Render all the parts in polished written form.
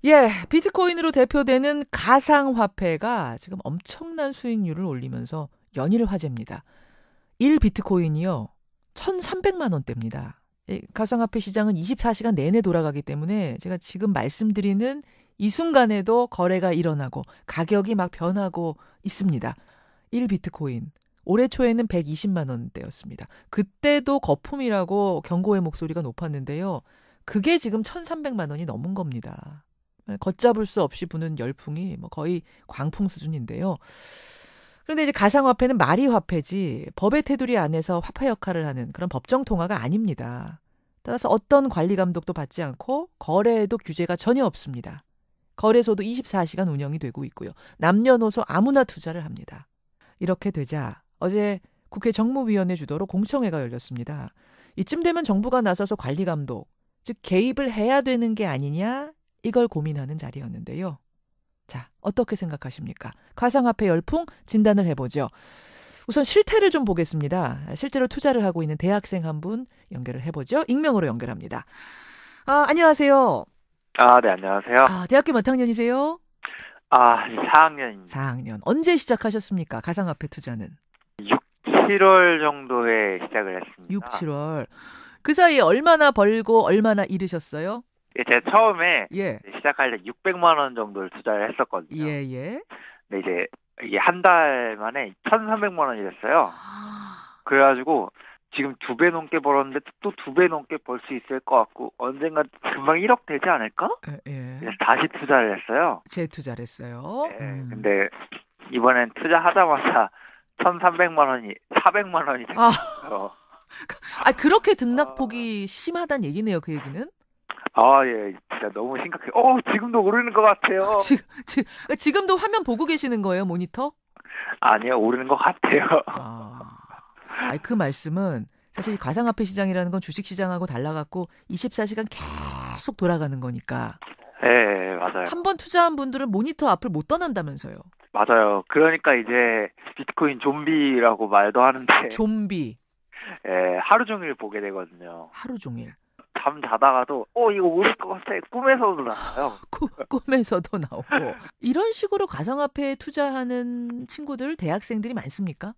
예, 비트코인으로 대표되는 가상화폐가 지금 엄청난 수익률을 올리면서 연일 화제입니다. 1 비트코인이요, 1,300만 원대입니다. 가상화폐 시장은 24시간 내내 돌아가기 때문에 제가 지금 말씀드리는 이 순간에도 거래가 일어나고 가격이 막 변하고 있습니다. 1 비트코인. 올해 초에는 120만 원대였습니다. 그때도 거품이라고 경고의 목소리가 높았는데요. 그게 지금 1,300만 원이 넘은 겁니다. 걷잡을 수 없이 부는 열풍이 뭐 거의 광풍 수준인데요. 그런데 이제 가상화폐는 말이 화폐지 법의 테두리 안에서 화폐 역할을 하는 그런 법정 통화가 아닙니다. 따라서 어떤 관리 감독도 받지 않고 거래에도 규제가 전혀 없습니다. 거래소도 24시간 운영이 되고 있고요. 남녀노소 아무나 투자를 합니다. 이렇게 되자 어제 국회 정무위원회 주도로 공청회가 열렸습니다. 이쯤 되면 정부가 나서서 관리 감독, 즉 개입을 해야 되는 게 아니냐, 이걸 고민하는 자리였는데요. 자, 어떻게 생각하십니까? 가상화폐 열풍 진단을 해보죠. 우선 실태를 좀 보겠습니다. 실제로 투자를 하고 있는 대학생 한 분 연결을 해보죠. 익명으로 연결합니다. 안녕하세요. 네, 안녕하세요. 대학교 몇 학년이세요? 4학년입니다. 4학년. 언제 시작하셨습니까? 가상화폐 투자는? 6, 7월 정도에 시작을 했습니다. 6, 7월. 그 사이에 얼마나 벌고 얼마나 잃으셨어요? 예, 제가 처음에 예. 시작할 때 600만 원 정도를 투자를 했었거든요. 예. 근데 이제 이게 한 달 만에 1,300만 원이 됐어요. 그래가지고 지금 2배 넘게 벌었는데 또 2배 넘게 벌 수 있을 것 같고 언젠가 금방 1억 되지 않을까? 예. 그래서 다시 투자를 했어요. 재투자를 했어요. 네, 근데 이번엔 투자하자마자 1,300만 원이 400만 원이 됐어요. 그렇게 등락폭이 심하단 얘기네요, 그 얘기는? 예, 진짜 너무 심각해요. 지금도 오르는 것 같아요. 지금도 화면 보고 계시는 거예요, 모니터? 아니요, 오르는 것 같아요. 그 말씀은 사실 가상화폐 시장이라는 건 주식시장하고 달라갖고 24시간 계속 돌아가는 거니까. 네, 맞아요. 한 번 투자한 분들은 모니터 앞을 못 떠난다면서요. 맞아요. 그러니까 이제 비트코인 좀비라고 말도 하는데. 좀비. 예, 하루 종일 보게 되거든요. 하루 종일. 잠 자다가도 이거 오를 것 같아. 꿈에서도 나와요. 꿈에서도 나오고. 이런 식으로 가상화폐에 투자하는 친구들, 대학생들이 많습니까?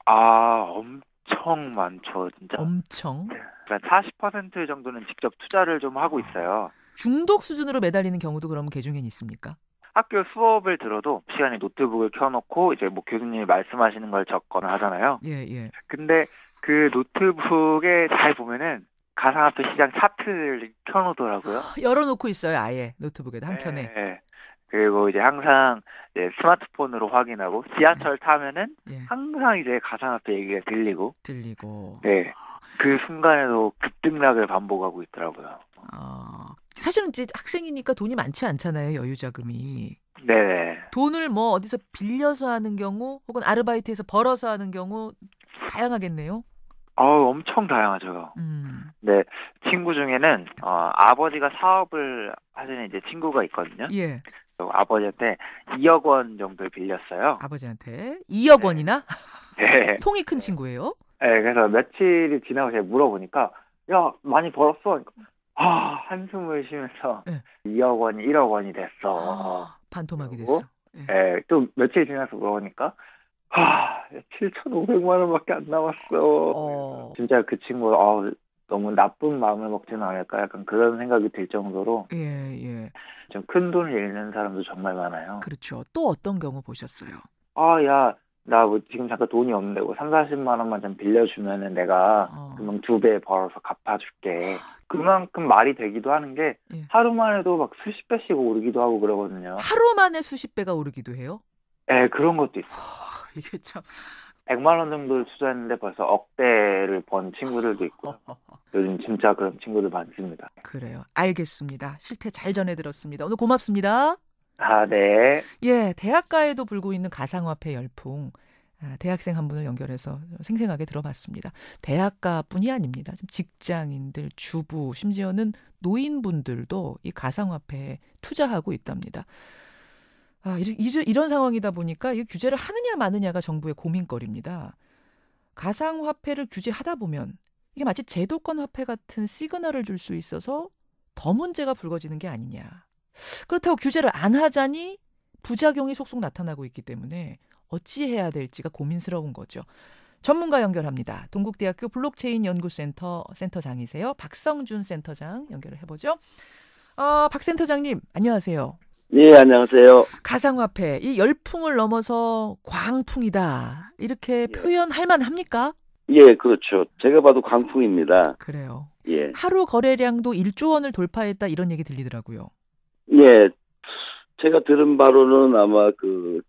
엄청 많죠, 진짜. 엄청? 그러니까 40% 정도는 직접 투자를 좀 하고 있어요. 중독 수준으로 매달리는 경우도 그럼 개중엔 있습니까? 학교 수업을 들어도 시간에 노트북을 켜놓고 이제 뭐 교수님이 말씀하시는 걸 적거나 하잖아요. 예. 근데 그 노트북에 잘 보면은 가상화폐 시장 차트를 켜놓더라고요. 열어놓고 있어요, 아예 노트북에도 한 켠에. 네. 그리고 이제 항상 이제 스마트폰으로 확인하고 지하철 타면은 항상 이제 가상화폐 얘기가 들리고. 네. 그 순간에도 급등락을 반복하고 있더라고요. 사실은 이제 학생이니까 돈이 많지 않잖아요, 여유 자금이. 네. 돈을 뭐 어디서 빌려서 하는 경우 혹은 아르바이트에서 벌어서 하는 경우 다양하겠네요. 엄청 다양하죠. 네, 친구 중에는 아버지가 사업을 하시는 이제 친구가 있거든요. 예. 아버지한테 2억 원 정도를 빌렸어요. 아버지한테 2억 원이나? 네. 통이 큰 친구예요? 네, 그래서 며칠이 지나고 제가 물어보니까 야, 많이 벌었어. 한숨을 쉬면서 2억 원이 1억 원이 됐어. 반토막이 됐어. 네, 또 며칠 지나서 물어보니까 7,500만 원밖에 안 남았어. 진짜 그 친구가 너무 나쁜 마음을 먹지는 않을까 약간 그런 생각이 들 정도로 좀 큰 돈을 잃는 사람도 정말 많아요. 그렇죠. 또 어떤 경우 보셨어요? 야, 나 뭐 지금 잠깐 돈이 없는데 30-40만 원만 좀 빌려주면은 내가 금방 2배 벌어서 갚아줄게. 그만큼 말이 되기도 하는 게 하루 만에도 막 수십 배씩 오르기도 하고 그러거든요. 하루 만에 수십 배가 오르기도 해요? 네, 그런 것도 있어요. 이게 참 100만 원 정도를 투자했는데 벌써 억대를 번 친구들도 있고 요즘 진짜 그런 친구들 많습니다. 그래요. 알겠습니다. 실태 잘 전해들었습니다. 오늘 고맙습니다. 네. 예, 대학가에도 불고 있는 가상화폐 열풍. 대학생 한 분을 연결해서 생생하게 들어봤습니다. 대학가뿐이 아닙니다. 지금 직장인들, 주부, 심지어는 노인분들도 이 가상화폐에 투자하고 있답니다. 이런 상황이다 보니까 이 규제를 하느냐 마느냐가 정부의 고민거리입니다. 가상화폐를 규제하다 보면 이게 마치 제도권 화폐 같은 시그널을 줄 수 있어서 더 문제가 불거지는 게 아니냐. 그렇다고 규제를 안 하자니 부작용이 속속 나타나고 있기 때문에 어찌해야 될지가 고민스러운 거죠. 전문가 연결합니다. 동국대학교 블록체인 연구센터 센터장이세요. 박성준 센터장 연결을 해보죠. 박 센터장님 안녕하세요. 예, 안녕하세요. 가상화폐 이 열풍을 넘어서 광풍이다 이렇게 표현할 만합니까? 예, 그렇죠. 제가 봐도 광풍입니다. 그래요. 예. 하루 거래량도 1조 원을 돌파했다 이런 얘기 들리더라고요. 예, 제가 들은 바로는 아마 그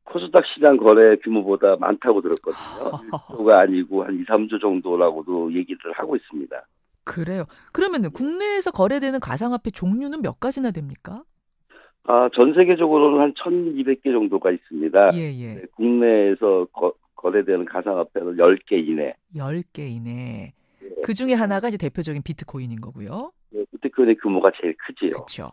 코스닥 시장 거래 규모보다 많다고 들었거든요. 1조가 아니고 한 2, 3조 정도라고도 얘기를 하고 있습니다. 그래요. 그러면은 국내에서 거래되는 가상화폐 종류는 몇 가지나 됩니까? 전 세계적으로는 한 1,200개 정도가 있습니다. 예. 네, 국내에서 거래되는 가상화폐는 10개 이내. 10개 이내. 예. 그 중에 하나가 이제 대표적인 비트코인인 거고요. 예, 비트코인의 규모가 제일 크지요. 그렇죠.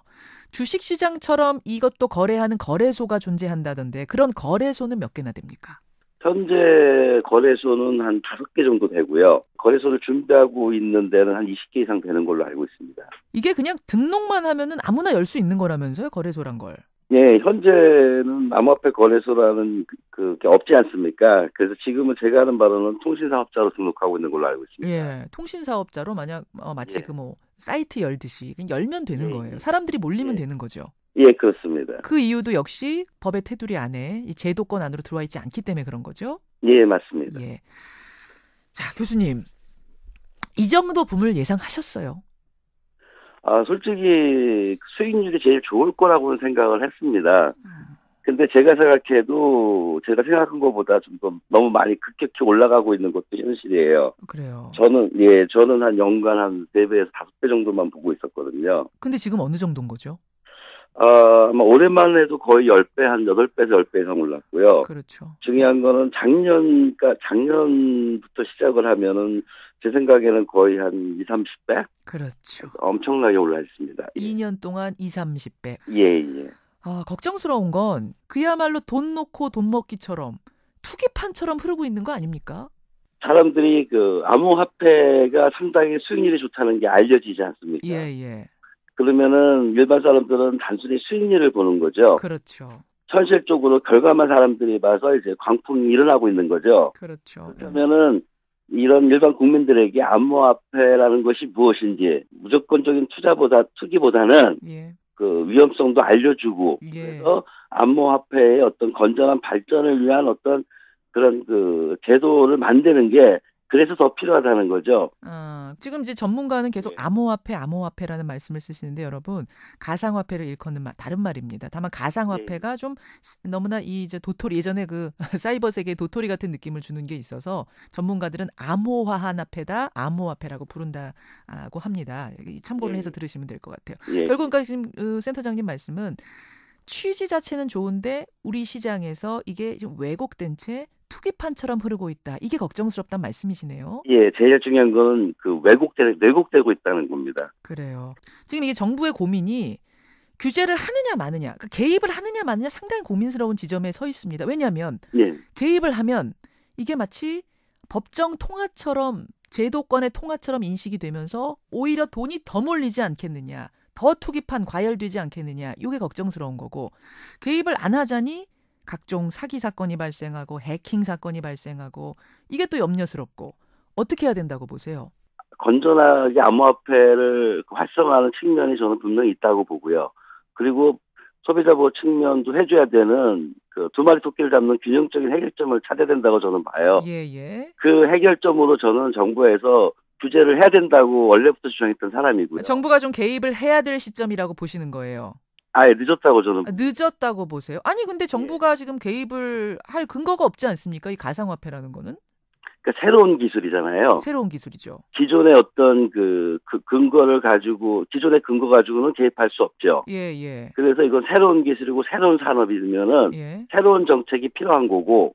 주식시장처럼 이것도 거래하는 거래소가 존재한다던데 그런 거래소는 몇 개나 됩니까? 현재 거래소는 한 5개 정도 되고요. 거래소를 준비하고 있는 데는 한 20개 이상 되는 걸로 알고 있습니다. 이게 그냥 등록만 하면은 아무나 열 수 있는 거라면서요? 거래소란 걸. 예, 현재는 암호화폐 거래소라는 그게 없지 않습니까? 그래서 지금은 제가 하는 바로는 통신사업자로 등록하고 있는 걸로 알고 있습니다. 예, 통신사업자로 만약 마치 예. 그 뭐 사이트 열듯이 그냥 열면 되는 거예요. 사람들이 몰리면 되는 거죠. 예, 그렇습니다. 그 이유도 역시 법의 테두리 안에 이 제도권 안으로 들어와 있지 않기 때문에 그런 거죠. 예, 맞습니다. 예. 자, 교수님, 이 정도 붐을 예상하셨어요? 솔직히 수익률이 제일 좋을 거라고는 생각을 했습니다. 근데 제가 생각한 것보다 좀 더 너무 많이 급격히 올라가고 있는 것도 현실이에요. 그래요. 저는 한 연간 한 4배에서 5배 정도만 보고 있었거든요. 근데 지금 어느 정도인 거죠? 아마 올해만 해도 거의 10배, 한 8배에서 10배 이상 올랐고요. 그렇죠. 중요한 거는 작년부터 시작을 하면은 제 생각에는 거의 한 2, 30배? 그렇죠. 엄청나게 올라 있습니다. 2년 동안 2, 30배. 예. 걱정스러운 건 그야말로 돈 놓고 돈 먹기처럼 투기판처럼 흐르고 있는 거 아닙니까? 사람들이 그 암호화폐가 상당히 수익률이 좋다는 게 알려지지 않습니까? 예. 그러면은 일반 사람들은 단순히 수익률을 보는 거죠. 그렇죠. 현실적으로 결과만 사람들이 봐서 이제 광풍이 일어나고 있는 거죠. 그렇죠. 그러면은 이런 일반 국민들에게 암호화폐라는 것이 무엇인지 무조건적인 투기보다는 그 위험성도 알려주고 그래서 암호화폐의 어떤 건전한 발전을 위한 어떤 그런 그 제도를 만드는 게 그래서 더 필요하다는 거죠. 지금 이제 전문가는 계속 암호화폐라는 말씀을 쓰시는데 여러분 가상화폐를 일컫는 다른 말입니다. 다만 가상화폐가 좀 너무나 이제 도토리 예전에 그 사이버 세계의 도토리 같은 느낌을 주는 게 있어서 전문가들은 암호화한 화폐다, 암호화폐라고 부른다고 합니다. 참고를 해서 들으시면 될 것 같아요. 결국 그러니까 지금 센터장님 말씀은 취지 자체는 좋은데 우리 시장에서 이게 좀 왜곡된 채 투기판처럼 흐르고 있다. 이게 걱정스럽단 말씀이시네요. 예, 제일 중요한 건 그 왜곡되고 있다는 겁니다. 그래요. 지금 이게 정부의 고민이 규제를 하느냐 마느냐, 그러니까 개입을 하느냐 마느냐 상당히 고민스러운 지점에 서 있습니다. 왜냐하면 개입을 하면 이게 마치 법정 통화처럼 제도권의 통화처럼 인식이 되면서 오히려 돈이 더 몰리지 않겠느냐. 더 투기판 과열되지 않겠느냐. 이게 걱정스러운 거고 개입을 안 하자니 각종 사기 사건이 발생하고 해킹 사건이 발생하고 이게 또 염려스럽고 어떻게 해야 된다고 보세요? 건전하게 암호화폐를 활성화하는 측면이 저는 분명히 있다고 보고요. 그리고 소비자 보호 측면도 해줘야 되는 그 두 마리 토끼를 잡는 균형적인 해결점을 찾아야 된다고 저는 봐요. 그 해결점으로 저는 정부에서 규제를 해야 된다고 원래부터 주장했던 사람이고요. 정부가 좀 개입을 해야 될 시점이라고 보시는 거예요. 늦었다고 저는. 늦었다고 보세요? 아니 근데 정부가 지금 개입을 할 근거가 없지 않습니까? 이 가상화폐라는 거는? 그러니까 새로운 기술이잖아요. 새로운 기술이죠. 기존의 어떤 그 근거를 가지고 기존의 근거 가지고는 개입할 수 없죠. 그래서 이건 새로운 기술이고 새로운 산업이면은 새로운 정책이 필요한 거고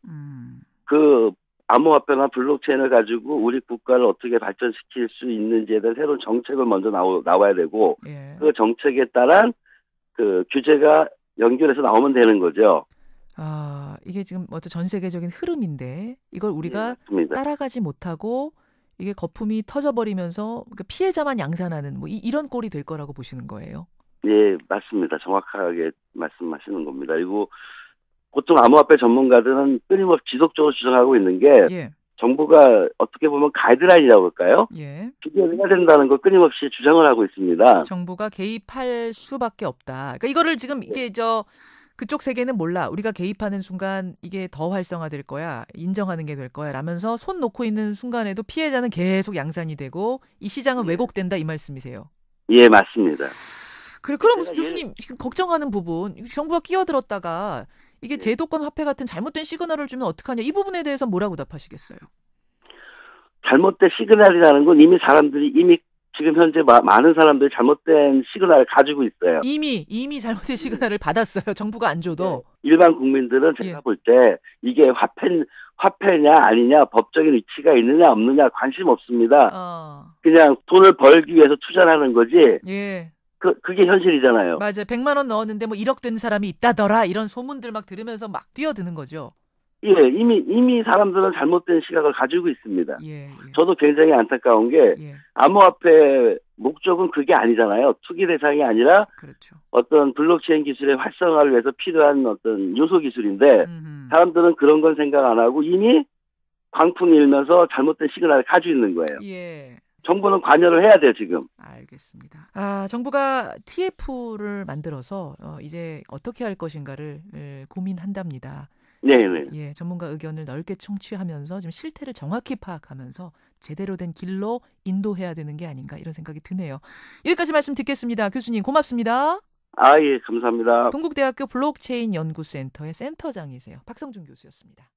그 암호화폐나 블록체인을 가지고 우리 국가를 어떻게 발전시킬 수 있는지에 대한 새로운 정책을 먼저 나와야 되고 그 정책에 따른 그 규제가 연결해서 나오면 되는 거죠. 이게 지금 어떤 전 세계적인 흐름인데 이걸 우리가 따라가지 못하고 이게 거품이 터져버리면서 피해자만 양산하는 뭐 이런 꼴이 될 거라고 보시는 거예요? 예, 맞습니다. 정확하게 말씀하시는 겁니다. 그리고 보통 암호화폐 전문가들은 끊임없이 지속적으로 주장하고 있는 게 예. 정부가 어떻게 보면 가이드라인이라고 할까요? 예. 규제를 해야 된다는 걸 끊임없이 주장을 하고 있습니다. 정부가 개입할 수밖에 없다. 그러니까 이거를 지금 이게 그쪽 세계는 몰라. 우리가 개입하는 순간 이게 더 활성화될 거야. 인정하는 게 될 거야. 라면서 손 놓고 있는 순간에도 피해자는 계속 양산이 되고 이 시장은 왜곡된다 이 말씀이세요. 예, 맞습니다. 그럼 교수님 지금 걱정하는 부분, 정부가 끼어들었다가 이게 제도권 화폐 같은 잘못된 시그널을 주면 어떡하냐. 이 부분에 대해서 뭐라고 답하시겠어요? 잘못된 시그널이라는 건 이미 지금 현재 많은 사람들이 잘못된 시그널을 가지고 있어요. 이미 잘못된 시그널을 받았어요. 정부가 안 줘도. 네. 일반 국민들은 제가 볼 때 이게 화폐냐 아니냐 법적인 위치가 있느냐 없느냐 관심 없습니다. 그냥 돈을 벌기 위해서 투자하는 거지. 예. 그게 현실이잖아요. 맞아요. 100만 원 넣었는데 1억 된 사람이 있다더라. 이런 소문들 막 들으면서 막 뛰어드는 거죠. 예, 이미 사람들은 잘못된 시각을 가지고 있습니다. 예. 저도 굉장히 안타까운 게 암호화폐 목적은 그게 아니잖아요. 투기 대상이 아니라 그렇죠. 어떤 블록체인 기술의 활성화를 위해서 필요한 어떤 요소 기술인데 사람들은 그런 건 생각 안 하고 이미 광풍이 일면서 잘못된 시그널을 가지고 있는 거예요. 예. 정부는 관여를 해야 돼요, 지금. 알겠습니다. 정부가 TF를 만들어서 이제 어떻게 할 것인가를 고민한답니다. 네네. 예, 전문가 의견을 넓게 청취하면서 지금 실태를 정확히 파악하면서 제대로 된 길로 인도해야 되는 게 아닌가 이런 생각이 드네요. 여기까지 말씀 듣겠습니다. 교수님 고맙습니다. 예, 감사합니다. 동국대학교 블록체인 연구센터의 센터장이세요. 박성준 교수였습니다.